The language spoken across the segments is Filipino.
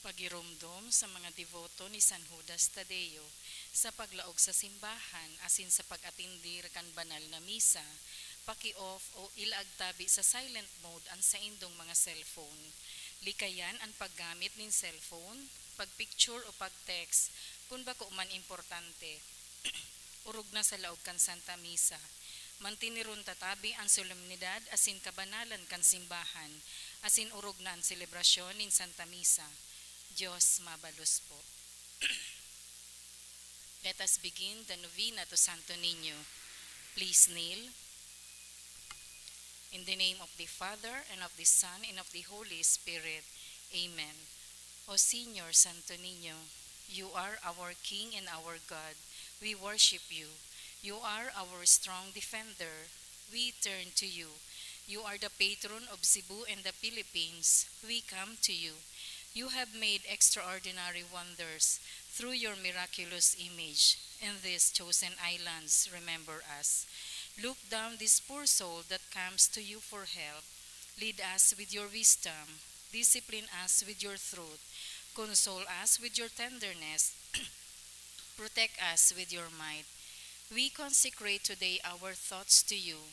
Pagirumdum sa mga devoto ni San Judas Tadeo sa paglaog sa simbahan asin sa pag-atindi kan banal na misa, paki-off o ilaagtabi sa silent mode ang sa indong mga cellphone. Likayan ang paggamit nin cellphone, pagpicture o pag-text kung bako man importante. Urog na sa laog kan Santa Misa. Mantinirun tatabi ang solemnidad asin kabanalan kan simbahan, asin urog na ang selebrasyon nin Santa Misa. Diyos mabalos po. Let us begin the novena to Santo Niño. Please kneel. In the name of the Father, and of the Son, and of the Holy Spirit. Amen. O Señor Santo Niño, you are our King and our God. We worship you. You are our strong defender. We turn to you. You are the patron of Cebu and the Philippines. We come to you. You have made extraordinary wonders through your miraculous image. In these chosen islands, remember us. Look down this poor soul that comes to you for help. Lead us with your wisdom. Discipline us with your truth. Console us with your tenderness. Protect us with your might. We consecrate today our thoughts to you.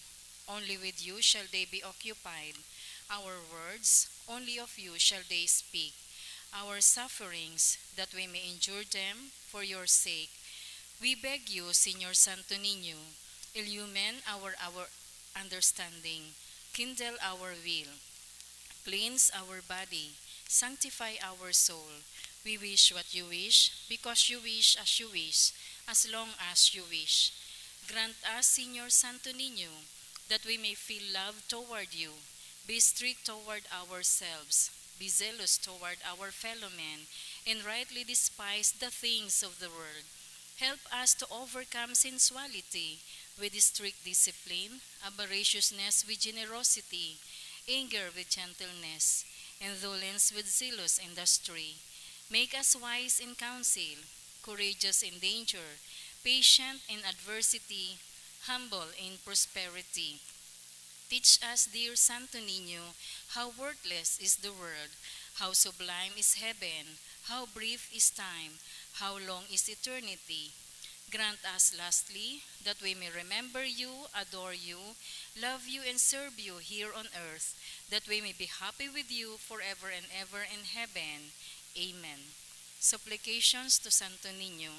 Only with you shall they be occupied. Our words, only of you shall they speak. Our sufferings, that we may endure them for your sake. We beg you, Señor Santo Niño, illumine our understanding, kindle our will, cleanse our body, sanctify our soul. We wish what you wish, because you wish, as long as you wish. Grant us, Señor Santo Niño, that we may feel love toward you, be strict toward ourselves, be zealous toward our fellow men, and rightly despise the things of the world. Help us to overcome sensuality with strict discipline, avariciousness with generosity, anger with gentleness, indolence with zealous industry. Make us wise in counsel, courageous in danger, patient in adversity, humble in prosperity. Teach us, dear Santo Niño, how worthless is the world, how sublime is heaven, how brief is time, how long is eternity. Grant us lastly that we may remember you, adore you, love you, and serve you here on earth, that we may be happy with you forever and ever in heaven. Amen. Supplications to Santo Niño.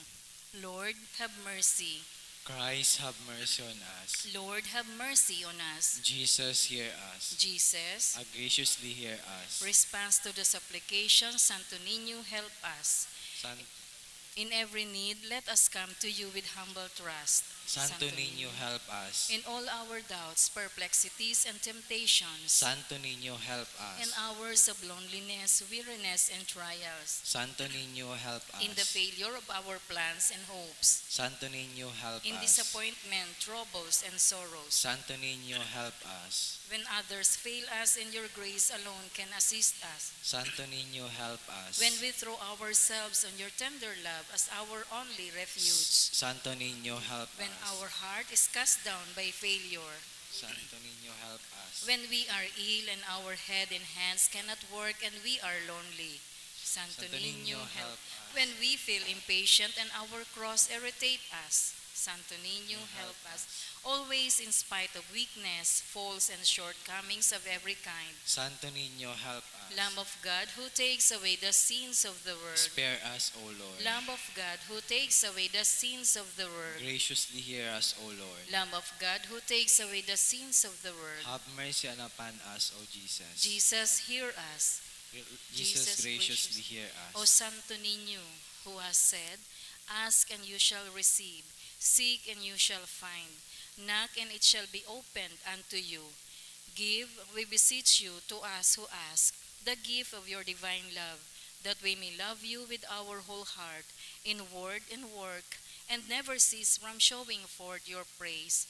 Lord, have mercy. Christ, have mercy on us. Lord, have mercy on us. Jesus, hear us. Jesus, Graciously hear us. response to the supplication, Santo Niño, help us. In every need, let us come to you with humble trust. Santo Niño, help us. In all our doubts, perplexities, and temptations, Santo Niño, help in us. hours of loneliness, weariness, and trials, Santo Niño, help us. in the failure of our plans and hopes, Santo Niño, help in us. disappointment, troubles, and sorrows, Santo Niño, help us. when others fail us and your grace alone can assist us, Santo Niño, help us. when we throw ourselves on your tender love as our only refuge, Santo Niño, help when us. our heart is cast down by failure, Santo Niño, help us. when we are ill and our head and hands cannot work and we are lonely. Santo Santo Niño, Niño, help. help us. When we feel impatient and our cross irritate us. Santo Niño, help us. Always in spite of weakness, faults, and shortcomings of every kind. Santo Niño, help us. Lamb of God, who takes away the sins of the world. Spare us, O Lord. Lamb of God, who takes away the sins of the world. Graciously hear us, O Lord. Lamb of God, who takes away the sins of the world. Have mercy upon us, O Jesus. Jesus, hear us. Jesus, graciously hear O us. Santo Niño, who has said, ask and you shall receive, seek and you shall find, knock and it shall be opened unto you. Give, we beseech you, to us who ask, the gift of your divine love, that we may love you with our whole heart, in word and work, and never cease from showing forth your praise.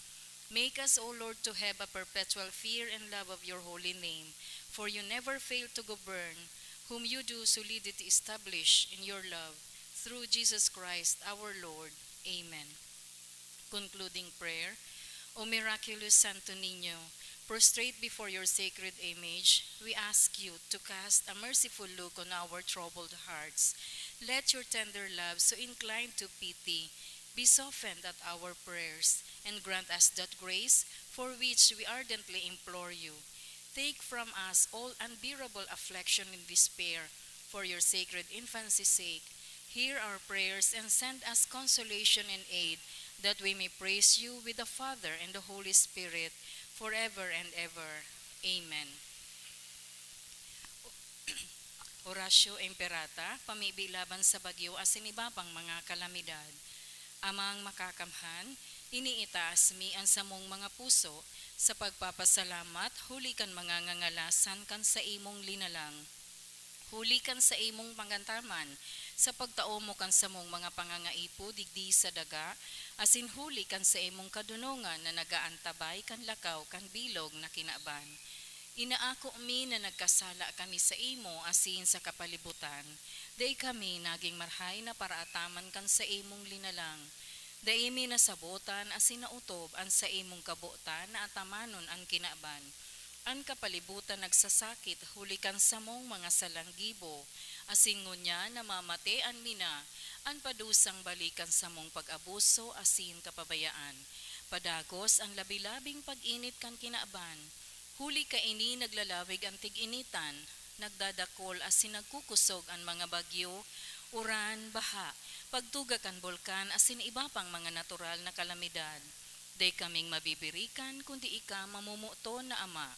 Make us, O Lord, to have a perpetual fear and love of your holy name, for you never fail to govern, whom you do solidly establish in your love, through Jesus Christ our Lord. Amen. Concluding prayer. O miraculous Santo Niño, Prostrate before your sacred image, we ask you to cast a merciful look on our troubled hearts. Let your tender love, so inclined to pity, be softened at our prayers, and grant us that grace for which we ardently implore you. Take from us all unbearable affliction and despair, for your sacred infancy's sake. Hear our prayers and send us consolation and aid, that we may praise you with the Father and the Holy Spirit, forever and ever. Amen. Horatio Imperata, pamibi laban sa bagyo asin iba pang mga kalamidad. Amang makakamhan, iniitaas mi ang samong mga puso, sa pagpapasalamat, huli kan mga ngangalasan kan sa imong linalang. Huli kan sa imong pangantaman, sa pagtao mo kan sa mong mga pangangaipo digdi sa daga, asin huli kan sa imong kadunungan na nagaantabay kan lakaw kan bilog na kinaban. Inaako mi na nagkasala kami sa imo asin sa kapalibutan, day kami naging marhay na paraataman kan sa imong linalang. Daimi na sabotan asin nautob an sa imong kabutan na atamanon ang kinaban. An kapalibutan nagsasakit, hulikan sa mong mga salanggibo, asin ngunya namamate an mina, an padusang balikan sa mong pag-abuso asin kapabayaan. Padagos ang labi-labing pag-init kan kinaban, huli ka ini naglalawig ang tig-initan, nagdadakol asin nagkukusog ang mga bagyo, uran, baha, pagtuga kan bulkan asin iba pang mga natural na kalamidad. Day kaming mabibirikan kundi ika mamumuto na Ama.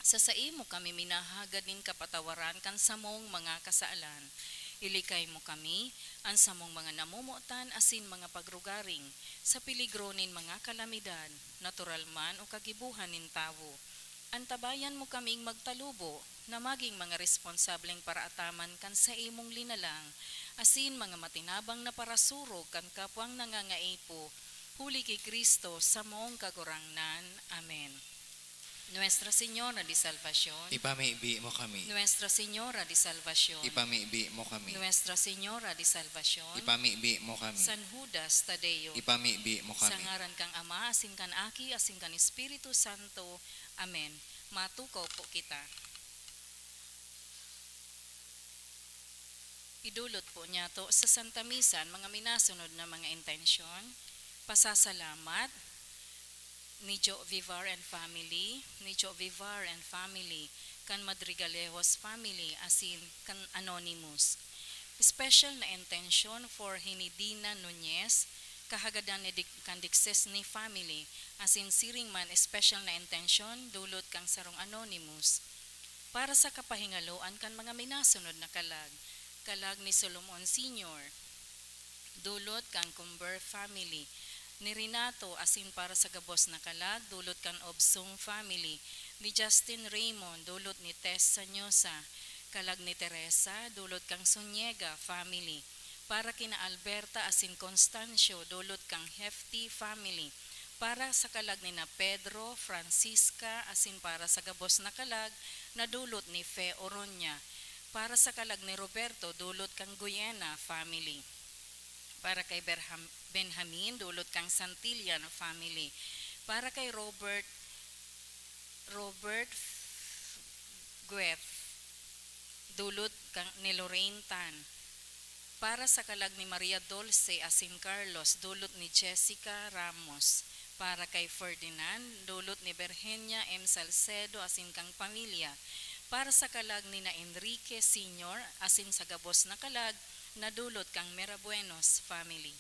Sa saimo kami minahagad nin kapatawaran kan samong mga kasaalan. Ilikay mo kami, ang samong mga namumutan asin mga pagrugaring, sa piligro nin mga kalamidad, natural man o kagibuhan nin tawo. Antabayan mo kaming magtalubo, na maging mga responsableng paraataman kan sa imong linalang, asin mga matinabang na parasurog kan kapwang nangangaipo, huli kay Kristo sa mong kagurangnan. Amen. Nuestra Señora de Salvación, Ipamibi mo kami. Nuestra Señora de Salvación, Ipamibi mo kami. Nuestra Señora de Salvación, Ipamibi mo kami. San Judas Tadeo, Ipamibi mo sa kami. ngaran kang Ama, asin kan Aki, asin kan Espiritu Santo. Amen. Matukaw po kita. Idulot po niya to sa Santa Misa mga minasunod na mga intensyon. Pasasalamat ni Jo Vivar and family, kan Madrigalejos family, asin kan Anonymous. Special na intention for Hinidina Nunez, kahagadan ni kan Dixesni family, asin siring man special na intention dulot kang sarong Anonymous. Para sa kapahingaloan kan mga minasunod na kalag ni Solomon Sr., dulot kang Cumber family, ni Renato asin para sa gabos na kalag, dulot kan Obsong family, ni Justin Raymond, dulot ni Tess Sanyosa, kalag ni Teresa, dulot kang Sonyega family, para kina Alberta asin Constancio, dulot kang Hefty family, para sa kalag ni na Pedro, Francisca, asin para sa gabos na kalag, na dulot ni Fe Oronya, para sa kalag ni Roberto, dulot kang Guyena family, para kay Benjamin, dulot kang Santillan family, para kay Robert Gueth, dulot kang ni Lorraine Tan, para sa kalag ni Maria Dulce asin Carlos, dulot ni Jessica Ramos, para kay Ferdinand, dulot ni Virginia M. Salcedo asin kang pamilya, para sa kalag ni na Enrique Sr. asin sa gabos na kalag, nadulot kang Merabuenos family.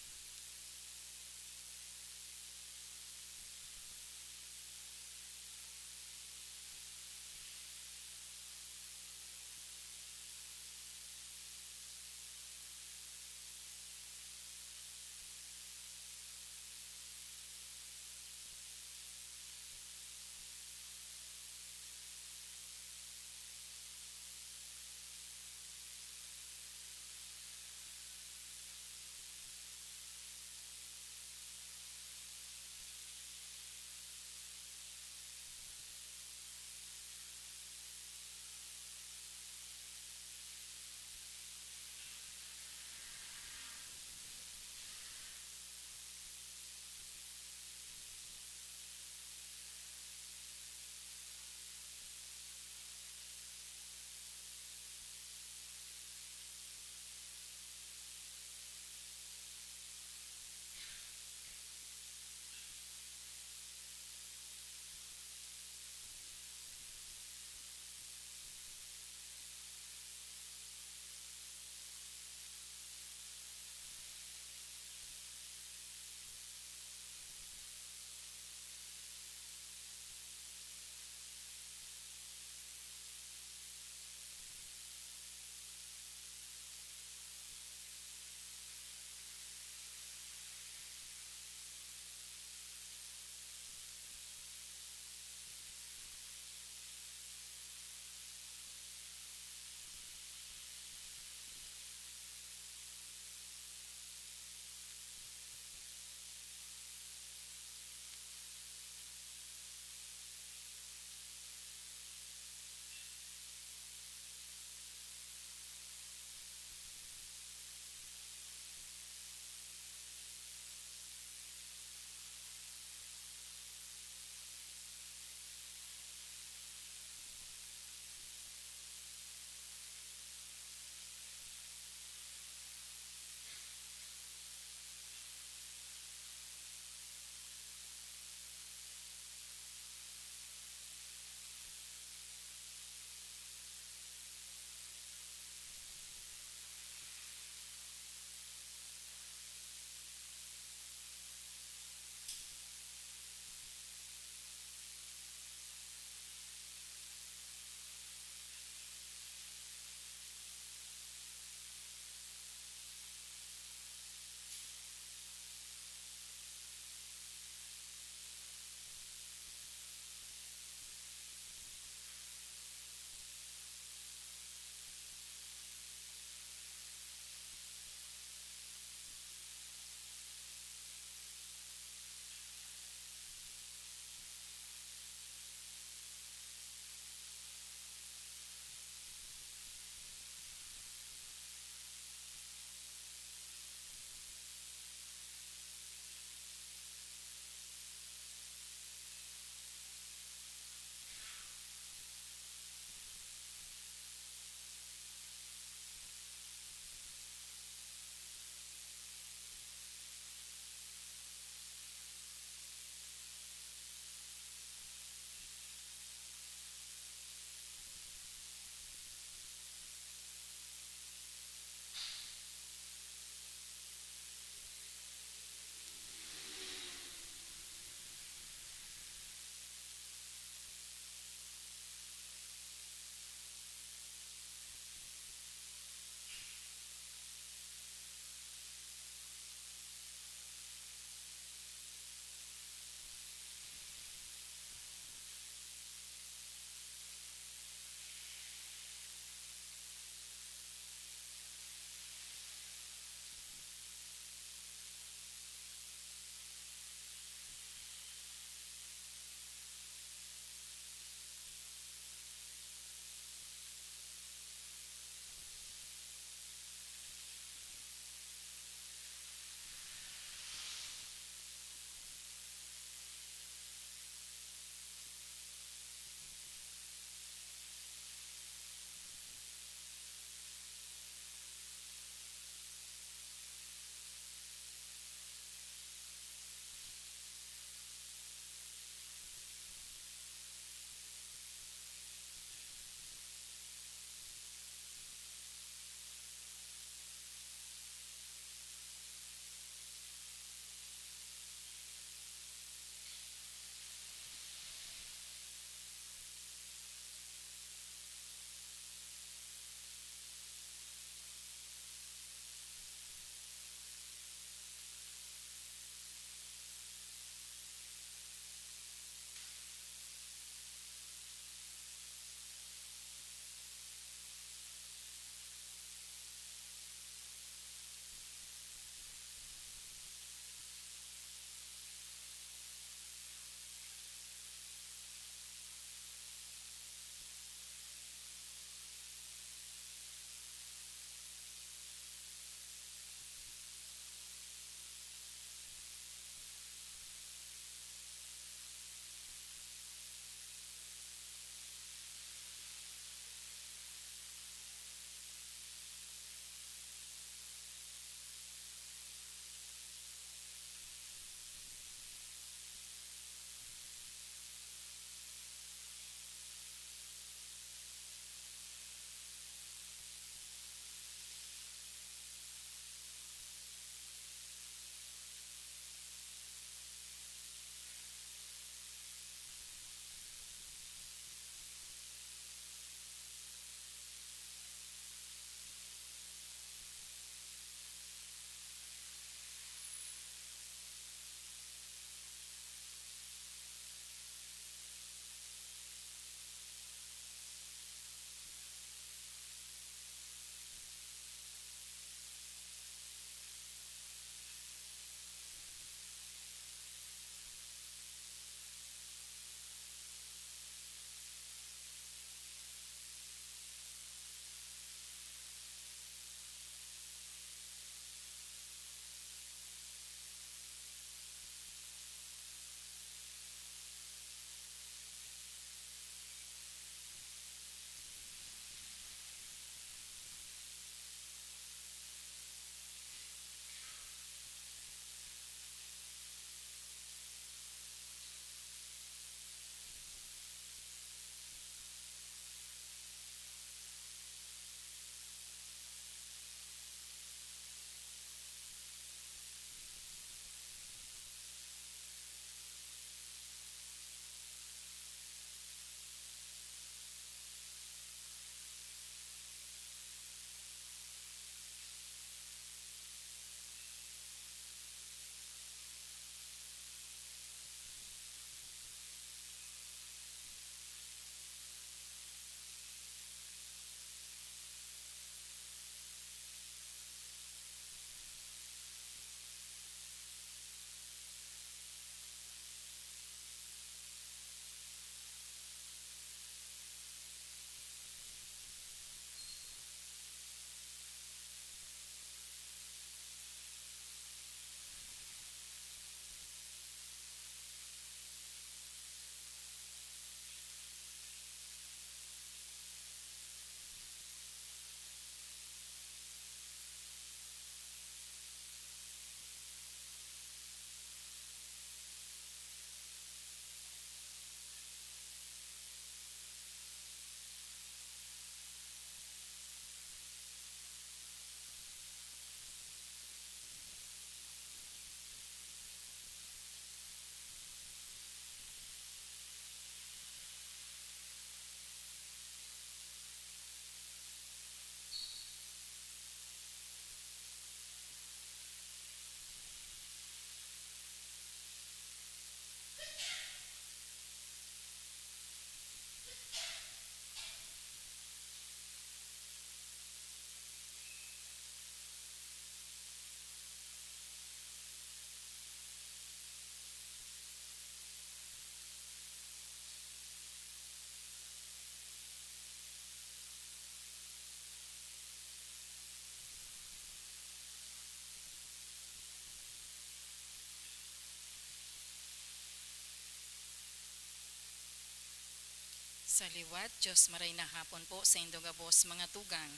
Sa liwat, Diyos maray na hapon po sa indogabos mga tugang.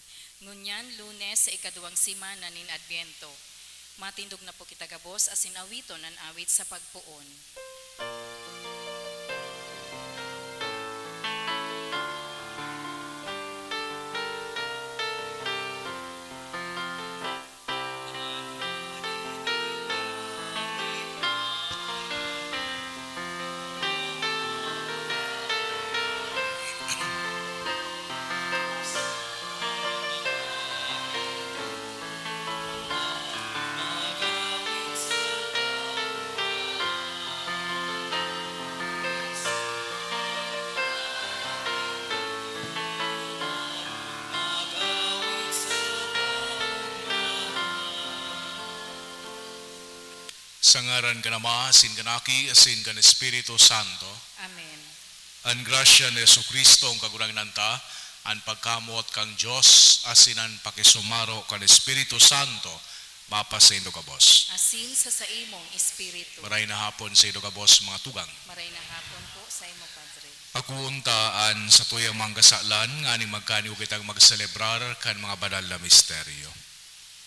Ngunyan, Lunes sa ikaduwang simana nin Adbyento. Matindog na po kita gabos asin awiton ang awit sa pagpuon. Sa ngaran ka Ama, asin kanaki, asin kan Espiritu Santo. Amen. Ang grasya ni Jesucristo ang kagurang nanta, ang pagkamot kang Diyos, asin ang pakisumaro kan Espiritu Santo, mapasendo ka boss. Asin sa imong espiritu. Maray na hapon sa ido ka boss mga tugang. Maray na hapon po sa imo Padre. Ako untaan sa tuyang mga kasalan, nga ni magkaniw kitang magselebrar kan mga banal na misteryo.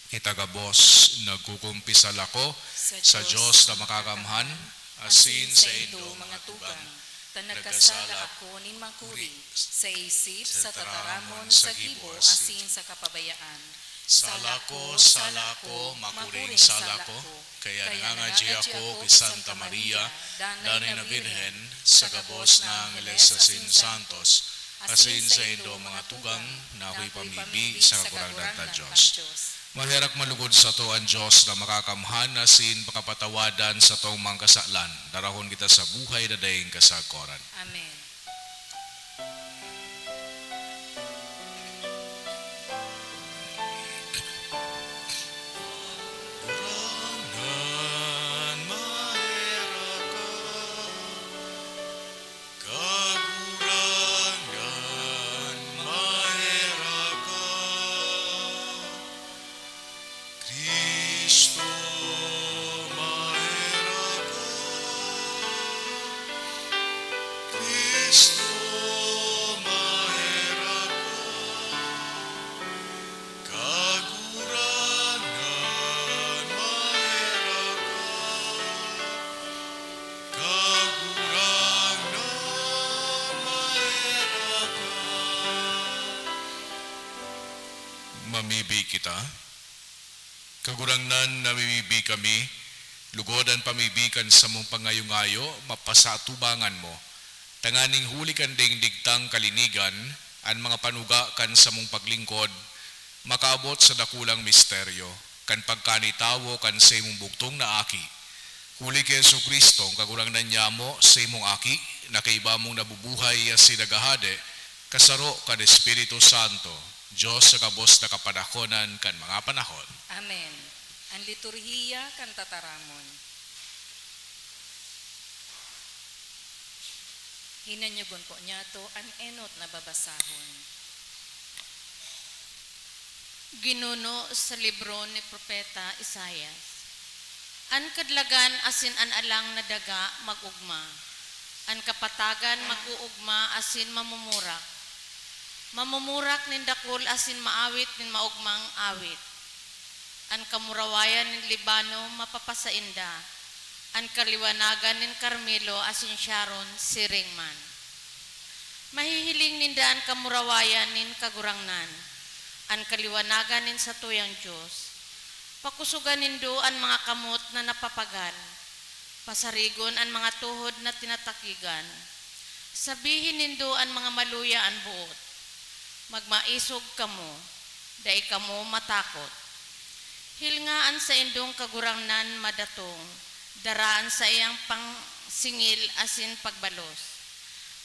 Kita ka boss, nagkukumpisal ako sa Diyos na makakamhan, asin sa indo mga tugang. Tanagkasala ako nin mangkuri, sa isip, sa tataramon, sa gibo, asin sa kapabayaan. Salako, makuring salako, kaya nangangadji ako kay Santa Maria, danay na Birhen, sa gabos ng Elesasin Santos, asin sa indo mga tugang, na ako'y pamibi sa kakurang na Diyos. Mahirak malugod sa to ang Diyos na makakamhan, asin pakapatawadan sa tong mga kasalan, darahon kita sa buhay na dayeng kasagoran. Amen. Mamibi kita. Kagurangnan namimibi kami, lugodan pamibikan sa mong pangayungayo, mapasatubangan mo. Tanganing huli kan ding digtang kalinigan, ang mga panuga kan sa mong paglingkod, makaabot sa dakulang misteryo, kan pagkanitawo kan sa imong bugtong na aki. Huli kay Jesucristo, kagurangnan niya mo sa imong aki, na kaiba mong nabubuhay si nagahade, kasaro kan Espiritu Santo, Diyos sa kabos na kapanahonan kan mga panahon. Amen. Ang liturhiya kan tataramon. Hinanyugon po niya to ang enot na babasahon. Ginuno sa libro ni Propeta Isaias. An kadlagan asin an alang na daga magugma. An kapatagan mag-uugma asin mamumurak. Mamumurak nin dakol asin maawit nin maugmang awit. An kamurawayan nin Libano mapapasainda. An kaliwanagan nin Carmelo asin Sharon siringman. Mahihiling ninda an kamurawayan nin kagurangnan. An kaliwanagan nin sa tuyang Diyos. Pakusugan nindo an mga kamot na napapagan. Pasarigon an mga tuhod na tinatakigan. Sabihin nindo an mga maluya an buot. Magmaisog kamo, dai kamo matakot. Hilngaan sa indong kagurangnan madatong, daraan sa iyang pangsingil asin pagbalos.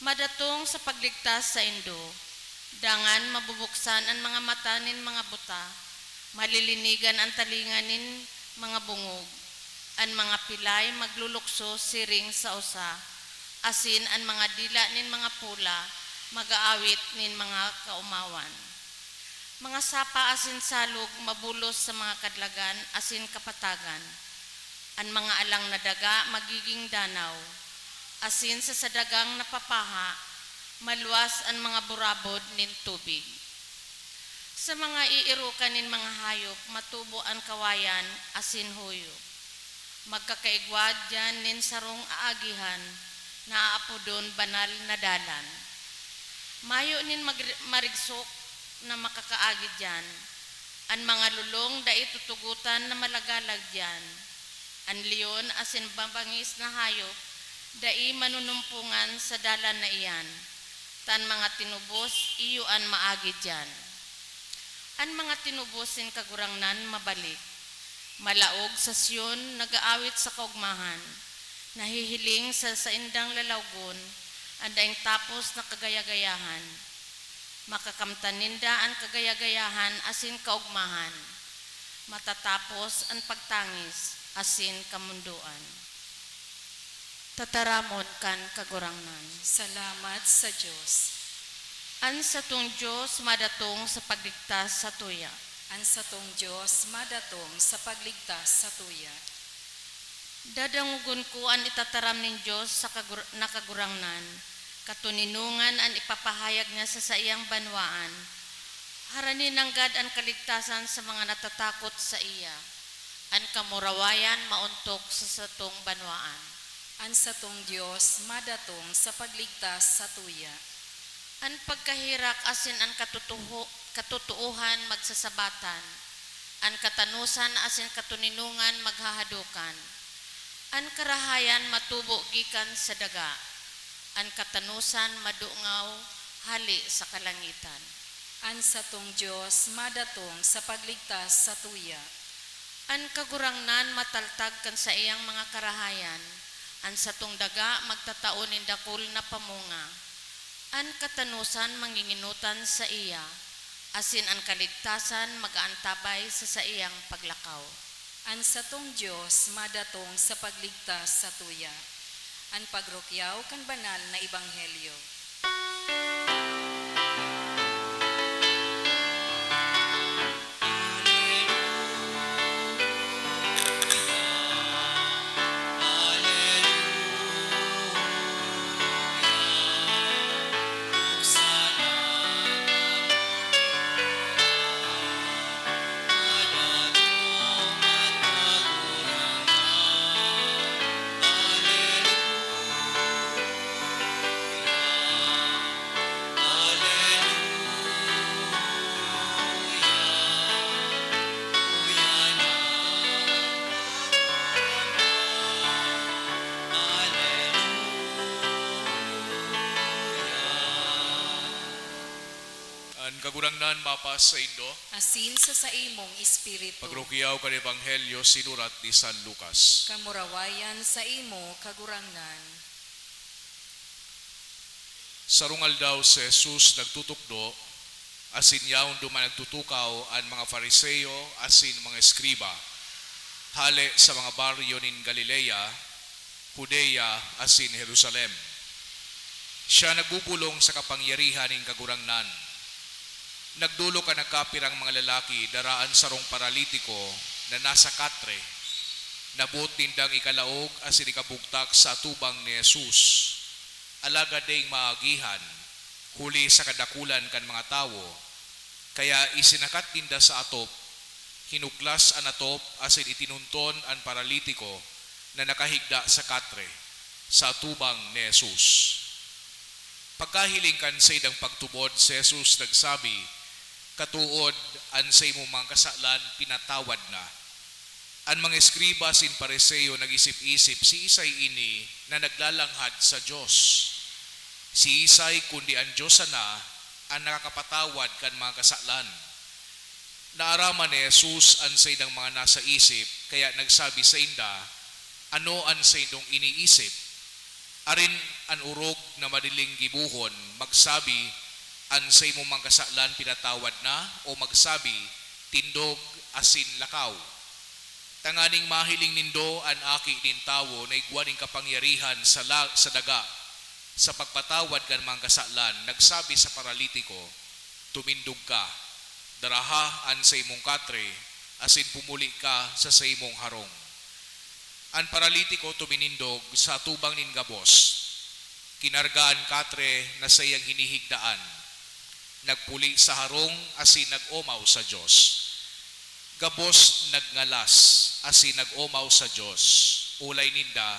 Madatong sa pagligtas sa indo, dangan mabubuksan ang mga mata nin mga buta, malilinigan ang talingan nin mga bungog, ang mga pilay maglulukso siring sa usa, asin ang mga dila nin mga pula, mag-aawit nin mga kaumawan. Mga sapa asin salog mabulos sa mga kadlagan asin kapatagan. Ang mga alang na daga magiging danaw. Asin sa sadagang napapaha, maluwas ang mga burabod nin tubig. Sa mga iirukan nin mga hayop, matubo ang kawayan asin huyo. Magkakaigwad dyan nin sarong aagihan, na aapodon banal na dalan. Mayo nin marigsok na makakaagid dyan, ang mga lulong da itutugutan na malagalag dyan, ang leon asin bambangis na hayop, dai manunumpungan sa dalan na iyan, tan mga tinubos iyuan maagid dyan. An mga tinubosin kagurangnan mabalik, malaog sa Sion nagaawit sa kaugmahan, nahihiling sa saindang lalawgon, andaing tapos na kagayagayahan, makakamtan ninda ang kagayagayahan asin kaugmahan, matatapos ang pagtangis asin kamunduan. Tataramon kan kagurangnan. Salamat sa Diyos. An satong Diyos madatong sa pagligtas sa tuya. Ang satong Diyos madatong sa pagligtas sa tuya. Dadangugon ko ang itataram ng Diyos sa nakagurangnan, katuninungan ang ipapahayag niya sa iyang banwaan. Haranin ng God ang kaligtasan sa mga natatakot sa iya, ang kamurawayan mauntok sa satong banwaan. Ang satong Diyos madatong sa pagligtas sa tuya. Ang pagkahirak asin ang katutuuhan magsasabatan, ang katanusan asin katuninungan maghahadukan, ang karahayan matubo gikan sa daga, ang katanusan madungaw hali sa kalangitan. Ang satong Diyos madatong sa pagligtas sa tuya. Ang kagurangnan mataltag kan sa iyang mga karahayan, ang satong daga magtataonin dakul na pamunga, ang katanusan manginginutan sa iya, asin ang kaligtasan magaantabay sa iyang paglakaw. Ang satong Diyos madatong sa pagligtas sa tuya. Ang pagrukyaw kan banal na ebanghelyo. Kagurangnan mapas sa Indo, Asin sa imong espiritu. pagrukyaw kan Ebanghelyo sinurat ni San Lucas. Kamurawayan sa imo kagurangnan. Sarungal daw si Jesus nagtutukdo, asin yaon duman nagtutukaw ang mga Fariseo asin mga eskriba, hali sa mga baryo nin Galilea, Judea asin Jerusalem. Siya nagbubulong sa kapangyarihan ning kagurangnan. Nagdulo ka nagkapirang mga lalaki daraan sarong paralitiko na nasa katre. Nabot tindang ikalaog asin ikabugtak sa tubang ni Jesus. Alagad ding maagihan, huli sa kadakulan kan mga tawo. Kaya isinakat tinda sa atop, hinuklas an atop asin itinunton an paralitiko na nakahigda sa katre, sa tubang ni Jesus. Pagkahiling kan sa idang pagtubod, si Jesus nagsabi, katuod an sa imong mga kasalan pinatawad na. An mga eskriba sin Pariseo nag-isip-isip, si Isay ini na naglalanghad sa Diyos. Si Isay kundi ang Diyos na ang nakakapatawad kan mga kasalan. Naaraman ni Jesus an sa idang mga nasa isip, kaya nagsabi sa inda, ano ang sa idong iniisip? Arin an urog na madiling gibuhon, magsabi, an sa imong mga kasalan pinatawad na, o magsabi, tindog asin lakaw. Tanganing mahiling nindo an aki din tawo na igwaning kapangyarihan sa daga, sa pagpatawad kan mga kasalan, nagsabi sa paralitiko, tumindog ka, daraha an sa imong katre, asin pumuli ka sa imong harong. Ang paralitiko tuminindog sa tubang nin gabos. Kinargaan katre na sa iyang hinihigdaan. Nagpuli sa harong asin nag-omaw sa Diyos. Gabos nagngalas asin nag-omaw sa Diyos. Ulay ninda,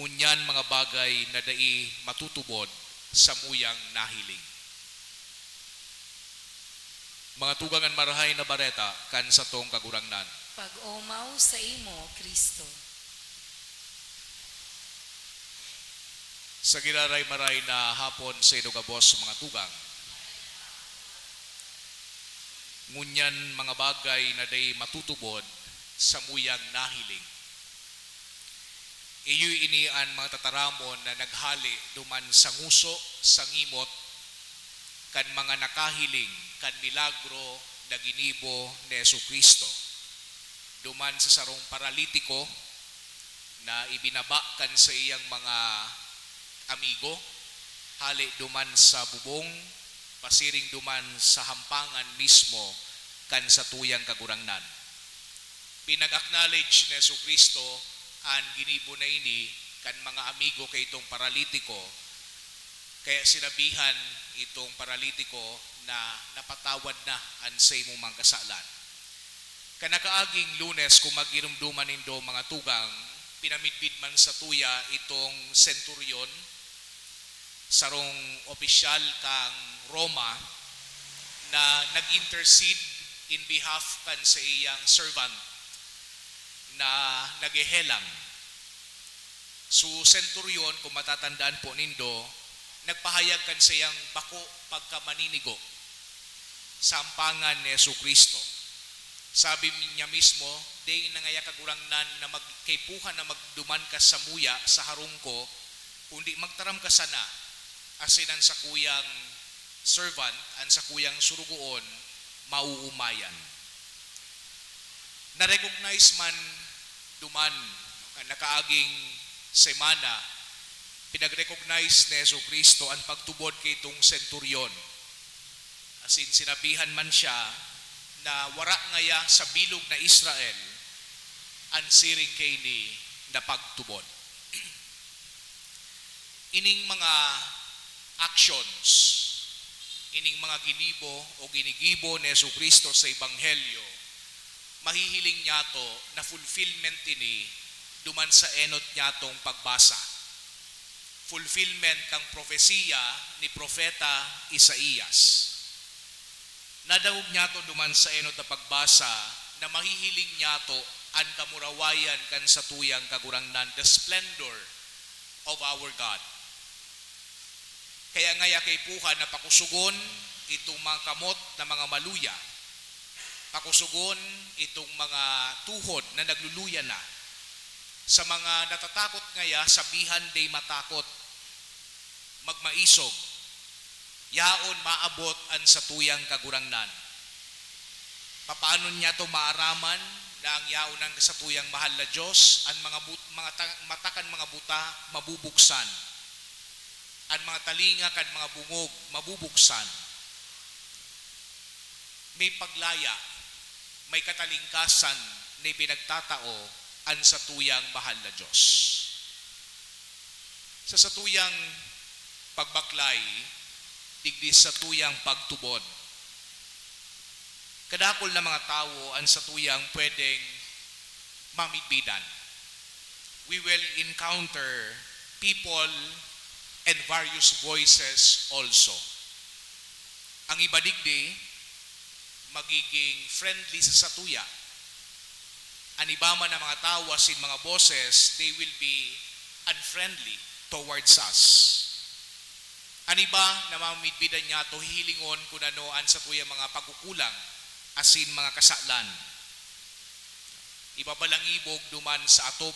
ngunyan mga bagay na dai matutubod sa muyang nahiling. Mga tugangan marahay na bareta kan sa tong kagurangnan. Pag-umaw sa imo, Kristo. Sa giraray-maray na hapon sa inugabos mga tugang. Ngunyan mga bagay na day matutubod sa muyang nahiling. Iyo'y inian mga tataramon na naghali duman sa nguso, sa ngimot, kan mga nakahiling, kan milagro na ginibo ni Jesucristo. Duman sa sarong paralitiko na ibinaba kan sa iyang mga amigo, hali duman sa bubong, pasiring duman sa hampangan mismo kan sa tuyang kagurangnan. Pinag-acknowledge ni Jesucristo ang ginibo na ini kan mga amigo kay itong paralitiko, kaya sinabihan itong paralitiko na napatawad na ang sa imong mga kasalan. Kanakaaging Lunes kung magirumduman nindo mga tugang, pinamidbid man sa tuya itong centurion, sarong opisyal kang Roma na nag-intercede in behalf kan sa iyang servant na nagehelang. So centurion, kung matatandaan po nindo, nagpahayag kan sa iyang bako pagkamaninigo sa ampangan ni Jesucristo. Sabi niya mismo, di nangaya kagurangnan na magkaipuhan na magduman ka sa muya sa harong ko, kundi magtaram ka sana, asinan sa kuyang servant, an sa kuyang surugoon, mauumayan. Na-recognize man duman, nakaaging semana, pinag-recognize ni Jesucristo ang pagtubod kay itong centurion. Asin sinabihan man siya na wara ngaya sa bilog na Israel ang siring kay ni na pagtubod. Ining mga actions, ining mga ginibo o ginigibo ni Jesucristo sa Ebanghelyo, mahihiling niya to na fulfillment ini duman sa enot niya tong pagbasa. Fulfillment kang propesiya ni Propeta Isaías. Nadawog niya to duman sa enot na pagbasa na mahihiling niya to ang kamurawayan kan sa tuyang kagurangnan, the splendor of our God. Kaya ngaya kay puha na pakusugon itong mga kamot na mga maluya, pakusugon itong mga tuhod na nagluluya na, sa mga natatakot ngaya sabihan day matakot, magmaisog, yaon maabot an sa tuyang kagurangnan. Papaano niya to maaraman na ang yaonan sa tuyang mahal na Diyos, ang mga matakan mga buta mabubuksan, ang mga talinga kan mga bungog mabubuksan. May paglaya, may katalingkasan na pinagtatao an sa tuyang mahal na Diyos. Sa tuyang pagbaklay, digdi sa tuyang pagtubod. Kadakol na mga tao ang sa tuyang pwedeng mamidbidan. We will encounter people and various voices also. Ang iba digdi, magiging friendly sa satuya. Ang iba man na mga tao sin mga boses, they will be unfriendly towards us. Ang iba na mamidbidan niya to hilingon kung anoan sa tuya mga pagkukulang asin mga kasalan. Iba balang ibog duman sa atop.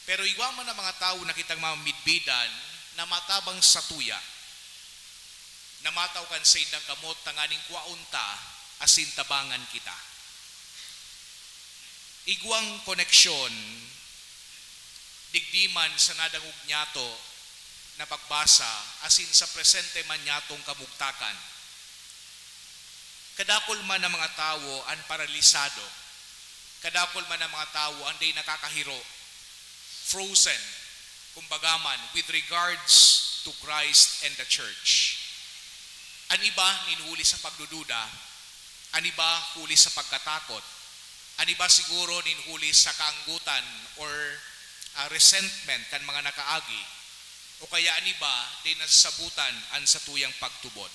Pero iwa man ang mga tao na kitang mamidbidan na matabang sa tuya, na mataw kan sa indang kamot tanganing kwaunta asin tabangan kita. Igwang koneksyon digdiman sa nadangog niyato na pagbasa asin sa presente man niyatong kamugtakan. Kadakol man ang mga tao ang paralisado, kadakol man ang mga tao ang day nakakahiro, frozen, kumbagaman, with regards to Christ and the church. Ang iba ninhuli sa pagdududa, ang iba huli sa pagkatakot, ang iba siguro ninhuli sa kaanggutan or resentment kan mga nakaagi, o kaya ang iba din nasasabutan ang sa tuyang pagtubod.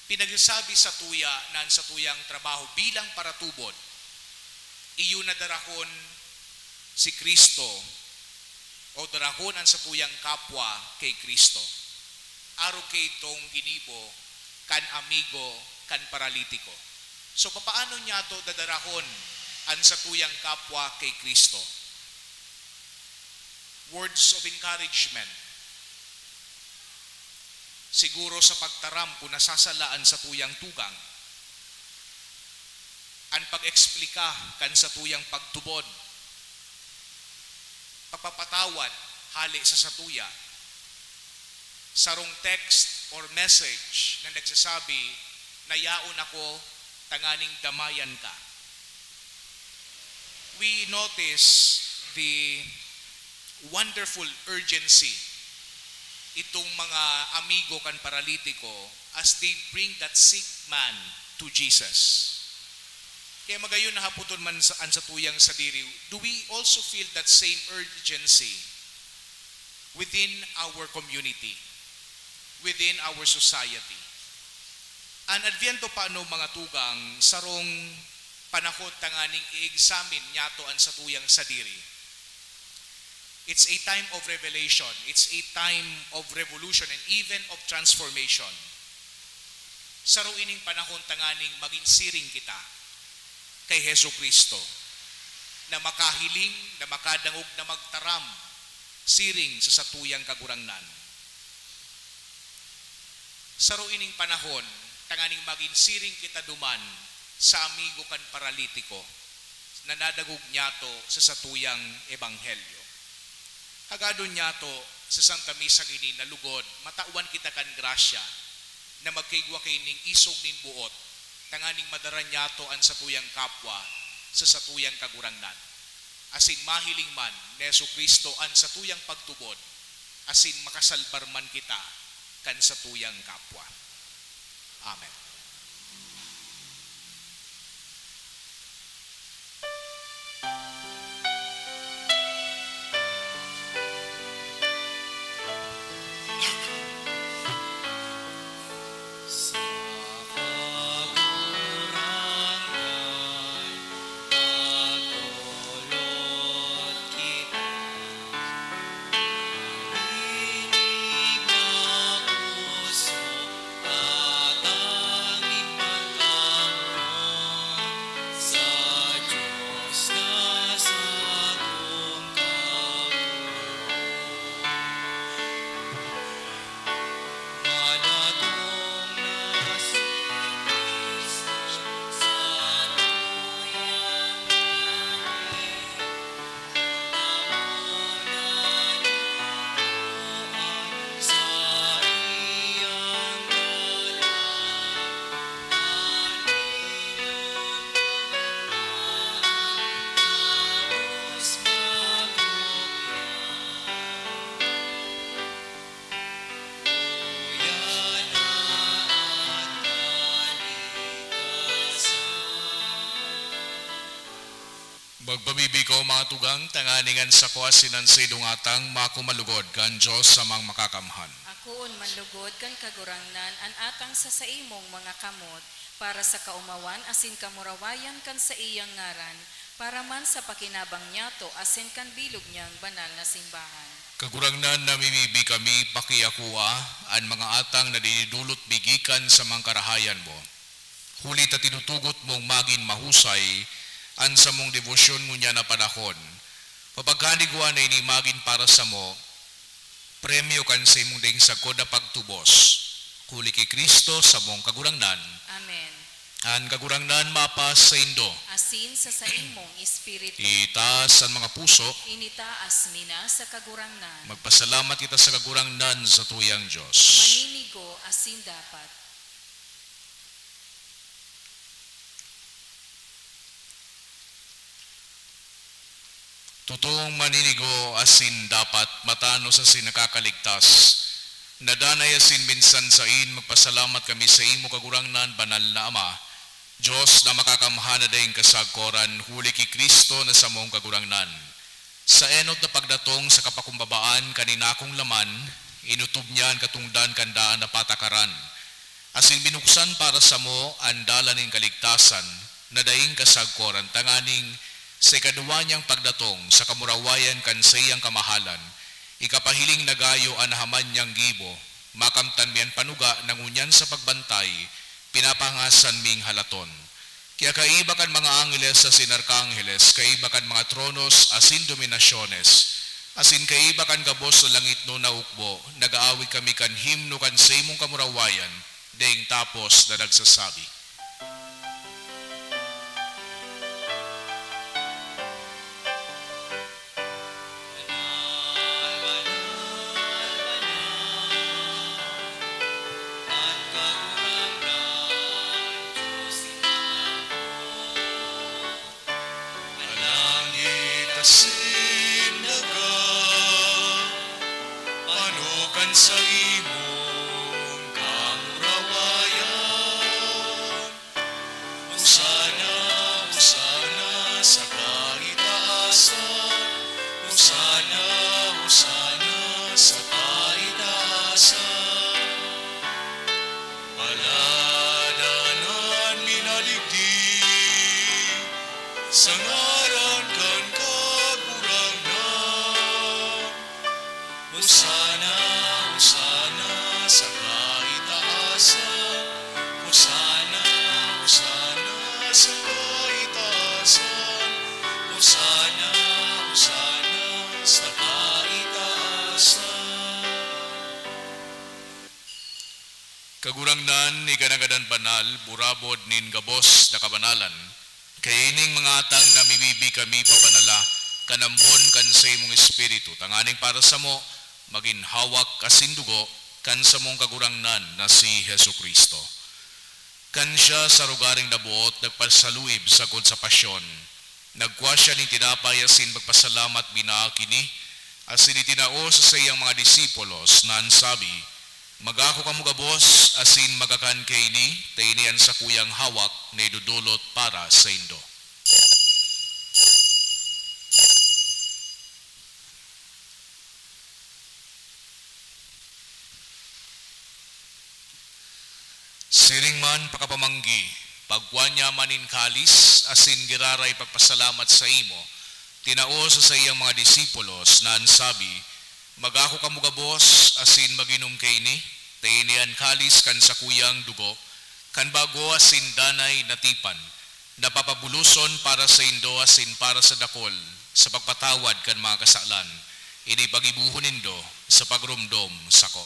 Pinagsasabi sa tuya na sa tuyang trabaho bilang paratubod, iyo na darahon si Kristo o darahon ang sa tuyang kapwa kay Kristo. Aro kay itong ginibo, kan amigo, kan paralitiko. So papaano niya to dadarahon ang sa tuyang kapwa kay Kristo? Words of encouragement. Siguro sa pagtaram kung nasasalaan sa tuyang tugang. Ang pag-eksplika kan sa tuyang pagtubod. Papapatawad hali sa satuya. Sarong text or message na nagsasabi na yaon ako tanganing damayan ka. We notice the wonderful urgency itong mga amigo kan paralitiko as they bring that sick man to Jesus. Kaya magayon na haputon man ang sa tuyang sa diri, do we also feel that same urgency within our community, within our society? An adviento pa no mga tugang sarong panahon tanganing i-examine nyato ang sa tuyang sa diri. It's a time of revelation. It's a time of revolution and even of transformation. Saro ining panahon tanganing maging siring kita kay Hesu Kristo na makahiling, na makadangog, na magtaram siring sa satuyang kagurangnan. Saro ining panahon tanganing maging siring kita duman sa amigo kan paralitiko na nadagog niyato sa satuyang ebanghelyo. Hagadon niya to sa Santa Misa gini na lugod, matauan kita kan grasya na magkaigwa kay ning isog nin buot, tanganing madaran niya to ang satuyang kapwa sa satuyang kagurangnan. Asin mahiling man ni Jesu Kristo ang satuyang pagtubod, asin makasalbar man kita kan satuyang kapwa. Amen. Magpamibiko mga tugang, tanganingan sa kuasinan sa idungatang makumalugod kan Diyos sa mang makakamhan. Akoon manlugod kan kagurangnan an atang sa saimong mga kamot para sa kaumawan asin kamurawayan kan sa iyang ngaran para man sa pakinabang niyato asin kan bilog niyang banal na simbahan. Kagurangnan namimibi kami pakiakua an mga atang na dinidulot bigikan sa mga karahayan mo. Huli ta tinutugot mong maging mahusay an sa mong devosyon mo niya na panahon. Papagkanigwa na inimagin para sa mo, premyo kan sa imong ding sagkod na pagtubos. Huli kay Kristo sa mong kagurangnan. Amen. An kagurangnan mapas sa indo. Asin sa saimong espiritu. Itaas ang mga puso. Initaas mina sa kagurangnan. Magpasalamat kita sa kagurangnan sa tuyang Diyos. Maninigo asin dapat. Butong maninigo asin dapat matano sa sinakakaligtas. Nadanay asin minsan sa in magpasalamat kami sa imo kagurangnan banal na Ama. Diyos na makakamhana dayong kasagkoran huli ki Kristo na sa mong kagurangnan. Sa enot na pagdatong sa kapakumbabaan kanina akong laman, inutob niyan katungdan kandaan na patakaran. Asin binuksan para sa mo ang dala ning kaligtasan na daing kasagkoran tanganing sa ikaduwa niyang pagdatong sa kamurawayan kan sayang kamahalan. Ikapahiling nagayo anahaman niyang gibo, makamtan miyan panuga nangunyan sa pagbantay, pinapangasan ming halaton. Kaya kaiba kan mga angeles sa sinarkangheles, kaiba kan mga tronos asin dominasyones, asin kaiba kan gabos sa langit no naukbo, nag-aawi kami kan himno kan sa imong kamurawayan, daing tapos na nagsasabi. Panukan sa imong kamurawayan, Hosana, Hosana sa kaitaasan, Hosana, Hosana sa kaitaasan. Paladanan minaligdig, sa ngaran kan kagurangnan, Hosana, Hosana sa kaitaasan, Hosana, Hosana sa kaitaasan, Hosana, Hosana sa kaitaasan. Kagurangnan ni kanagadan banal, burabod nin gabos na kabanalan, kaya ining mga atang namibibi kami papanala, kanambon kan sa imong espiritu, tanganing para sa mo, maging hawak asin dugo, kan sa mong kagurangnan na si Hesu Kristo. Kan siya sa rugaring nabuot, nagpasaluib sagod sa pasyon, nagkwa siya ni tinapay asin magpasalamat binaakini, asin itinao sa sayang mga disipulos na ansabi, magako kamo gabos asin magakan kayni, tainian sa kuyang hawak na idudulot para sa indo. Siring man pakapamanggi, pagwanya manin kalis, asin giraray pagpasalamat sa imo, tinao sa sayang mga disipulos na ansabi, magako kamo gabos, asin maginom kayni, tainian kalis kan sa kuyang dugo, kan bago asin danay natipan, napapabuluson para sa indo asin para sa dakol, sa pagpatawad kan mga kasalan, ini pagibuhon nindo sa pagrumdom sako.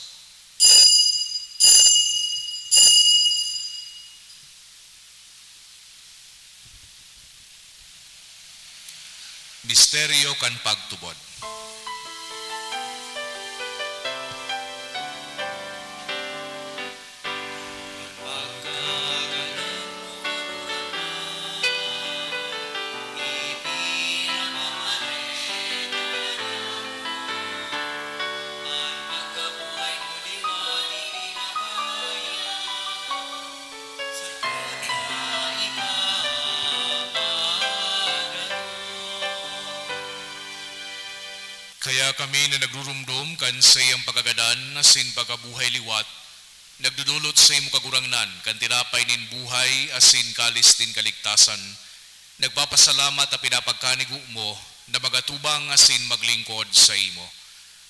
Misteryo kan pagtubod. Kaya kami na nagrurumdum kan sa iyang pagagadan asin pagkabuhay liwat, nagdudulot sa imo kagurangnan kan tinapay nin buhay asin kalis din kaligtasan. Nagpapasalamat at pinapagkanigo mo na magatubang asin maglingkod sa imo.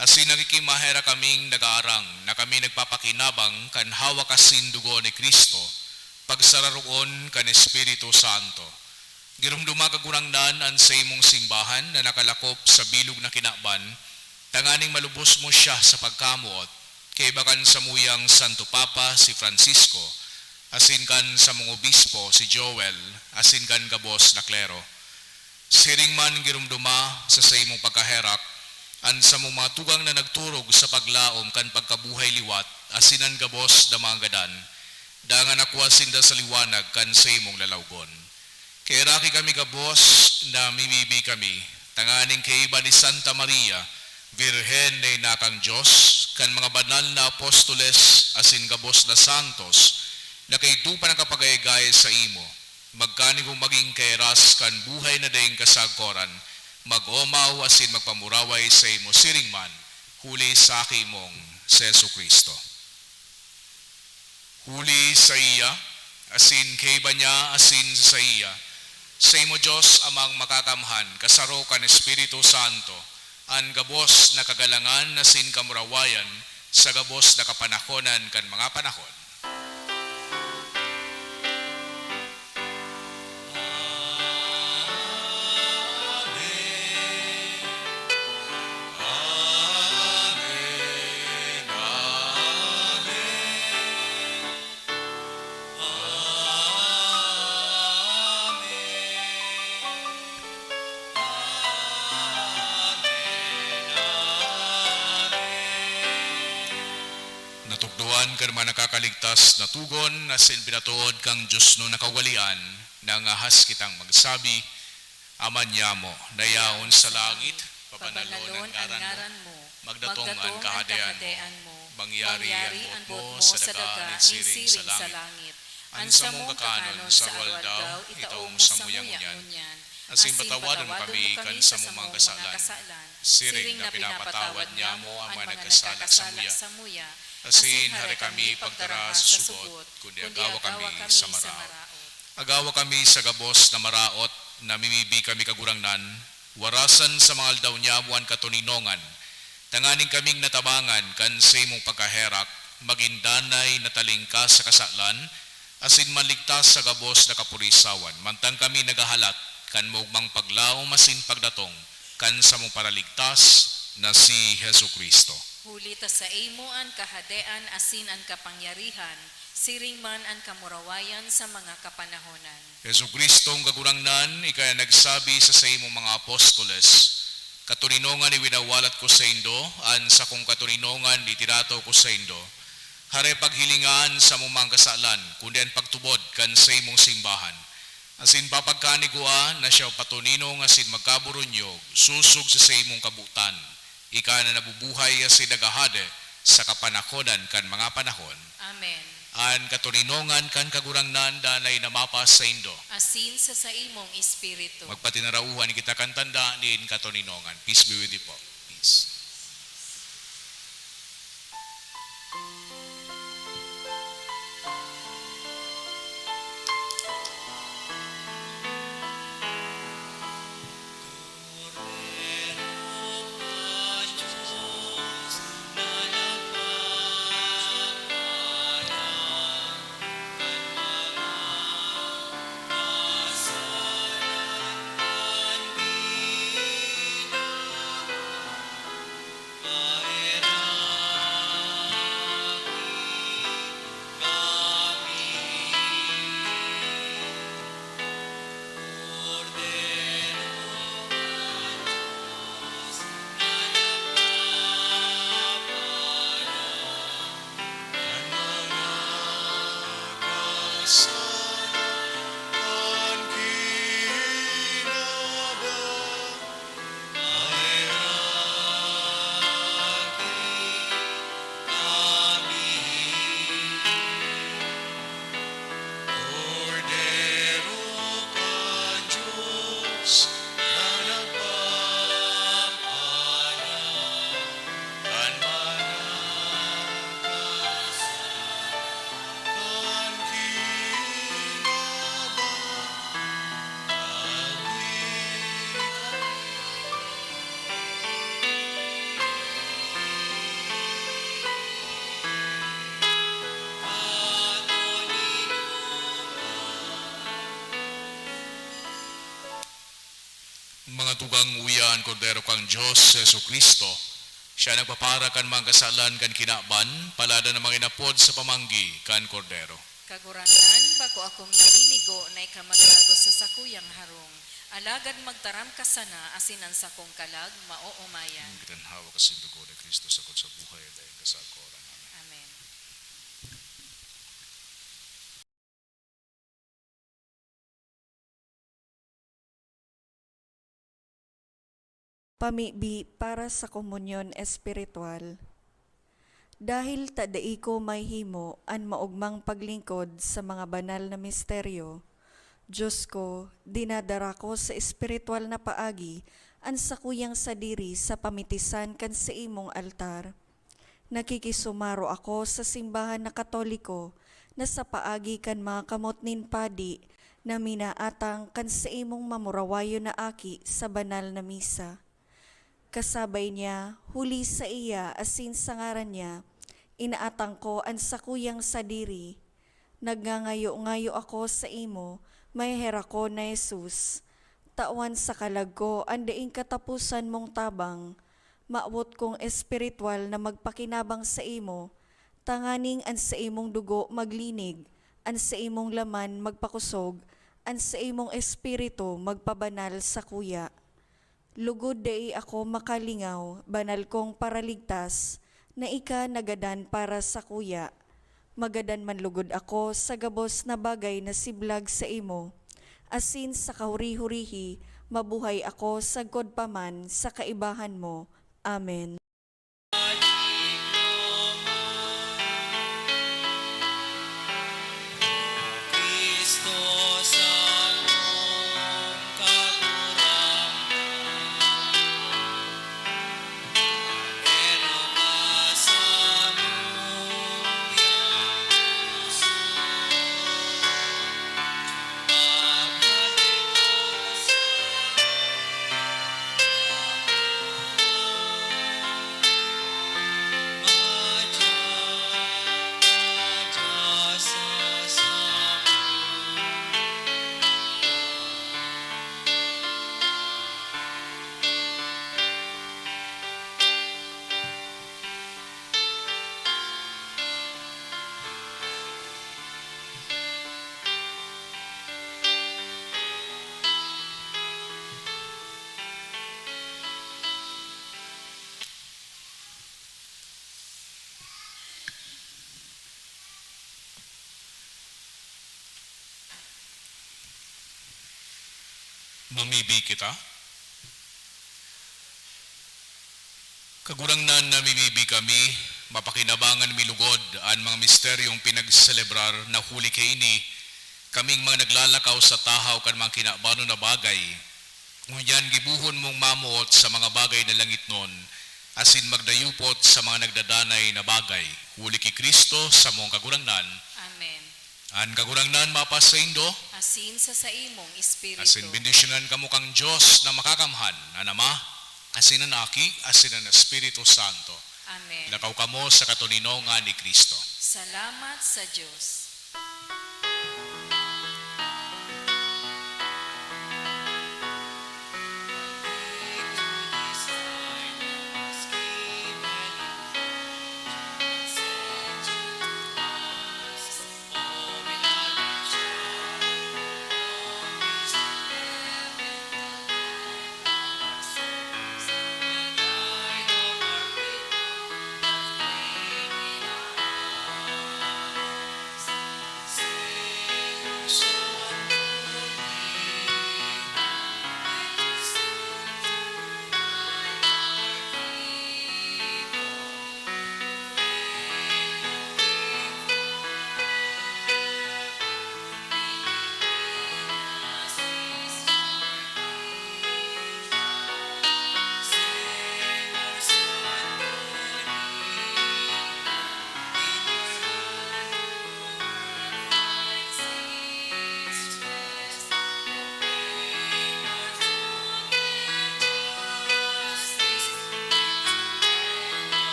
Asin nakikimahera kaming nag-aarang na kami nagpapakinabang kan hawak asin dugo ni Kristo, pagsararoon kan Espiritu Santo. Girumduma kagurangnan an sa imong simbahan na nakalakop sa bilog na kinakban, tanganing malubos mo siya sa pagkamuot, kay bakan sa muyang Santo Papa si Francisco, asin kan sa mong obispo si Joel, asin kan gabos na klero. Siring man girumduma sa imong pagkaherak, an sa mong matugang na nagturog sa paglaom kan pagkabuhay liwat, asinan gabos da mga gadan, dangan akwasin da sa liwanag kan sa imong lalawgon. Kaya raki kami gabos na mimibi kami, tanganing kaiba ni Santa Maria, Virhen na inakang Diyos, kan mga banal na apostoles asin gabos na santos, na kaitupan ang kapagayagay sa imo, magkani kung maging kairas kan buhay na daing kasagkoran, mag-omaw asin magpamuraway sa imo siringman, huli sa akimong si Jesu Kristo. Huli sa iya, asin kaiba niya asin sa iya, sa imo Diyos amang makakamhan, kasaro kan Espiritu Santo, an gabos na kagalangan asin kamurawayan, sa gabos na kapanahonan kan mga panahon. Natukduan kan mga nakakaligtas na tugon na sin binatuod kang Diyos no nakawalian, nangahas kitang magsabi, Aman mo, dayaon sa langit, pabanalon ang ngaran mo, magdatong ang kahadean mo, bangyari ang buot mo sa daga ni siring sa langit. Ansa mong kakanon sa waldaw, itaong sa muyang unyan. Asin patawadan kami kan sa mong kasalan. Siring na pinapatawad niya mo ang mga nagkasala sa muya. Asin hari kami pagdara sa sugot, kundi agawa kami sa maraot. Agawa kami sa gabos na maraot, namimibi kami kagurangnan, warasan sa mga aldaw niya muan katuninongan, tanganing kaming natabangan kan sa imong pagkaherak, magindanay na talingka sa kasalan, asin maligtas sa gabos na kapurisawan, mantang kami nagahalat, kan mugmang paglaom masin pagdatong, kan sa mong paraligtas na si Jesu Kristo. Huli ta sa imo an kahadean asin an kapangyarihan, siring man an kamurawayan sa mga kapanahonan. Jesu Kristong kagurangnan, ikaya nagsabi sa imong mga apostoles, katuninongan ni winawalat ko sa indo, an sa kong katuninongan itirato ko sa indo, hare paghilingan sa mumang kasalan, kundi an pagtubod kan sa imong simbahan. Asin papagkanigua na siya patuninong asin magkaburunyog, susog sa imong kabutan, ika na nabubuhay asin nagahade sa kapanahonan kan mga panahon. Amen. An katuninongan kan kagurangnan danay namapas sa indo. Asin sa imong espiritu. Magpatinarauhan kita kan tanda ni katuninongan. Peace be with you po. Peace. Mga tugang uyan, Kordero kang Diyos, Jesu Kristo, siya nagpapara kan mga kasalan kan kinaban, palada na mga inapod sa pamanggi kan Kordero. Kagurangan, bako akong nahinigo na ikamaglago sa sakuyang harong. Alagad magtaram ka sana, asinan sa kong kalag, mauumayan. Ang kitanhawa kasi dugo ni Kristo sa buhay dahil kasakoran. Pamibi para sa komunyon espiritual. Dahil tadai ko may himo an maugmang paglingkod sa mga banal na misteryo, Diyos ko, dinadara ko sa espiritual na paagi an sakuyang sadiri sa pamitisan kan sa imong altar. Nakikisumaro ako sa simbahan na Katoliko na sa paagi kan mga kamotnin padi na minaatang kan sa imong mamurawayo na aki sa banal na misa. Kasabay niya, huli sa iya asin sa ngaran niya, inaatang ko ang sakuyang sadiri. Nagngangayo-ngayo ako sa imo, may hera ko na Jesus. Tawan sa kalag ko, andaing katapusan mong tabang. Maawot kong espiritual na magpakinabang sa imo. Tanganing an sa imong dugo maglinig, an sa imong laman magpakusog, an sa imong espiritu magpabanal sa kuya. Lugod dai ako makalingaw, banal kong paraligtas, na ika nagadan para sa kuya. Magadan man lugod ako sa gabos na bagay na siblag sa imo. Asin sa kahuri-hurihi, mabuhay ako sa godpaman sa kaibahan mo. Amen. Kristo sa mong pero ka sa mong Diyos, pagmaliwas Mamibi kita. Kagurangnan na mimibi kami, mapakinabangan milugod ang mga misteryong pinagselebrar na huli kaini, kaming mga naglalakaw sa tahaw kan mga kinabano na bagay. Ngunyan gibuhon mong mamuot sa mga bagay na langit nun, asin magdayupot sa mga nagdadanay na bagay. Huli ki Kristo sa mong kagurangnan. Amen. An kagurangnan mapasaindo, Asin sa imong espiritu. asin bendisyonan kamo kang Diyos na makakamhan, na Ama, asin ang Aki, asin ang Espiritu Santo. Amen. Lakaw kamo sa katuninongan ni Kristo. Salamat sa Diyos.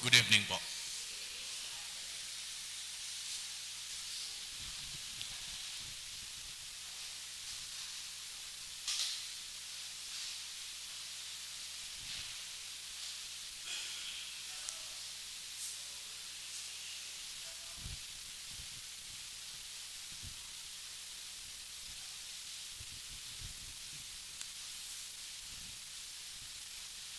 Good evening po.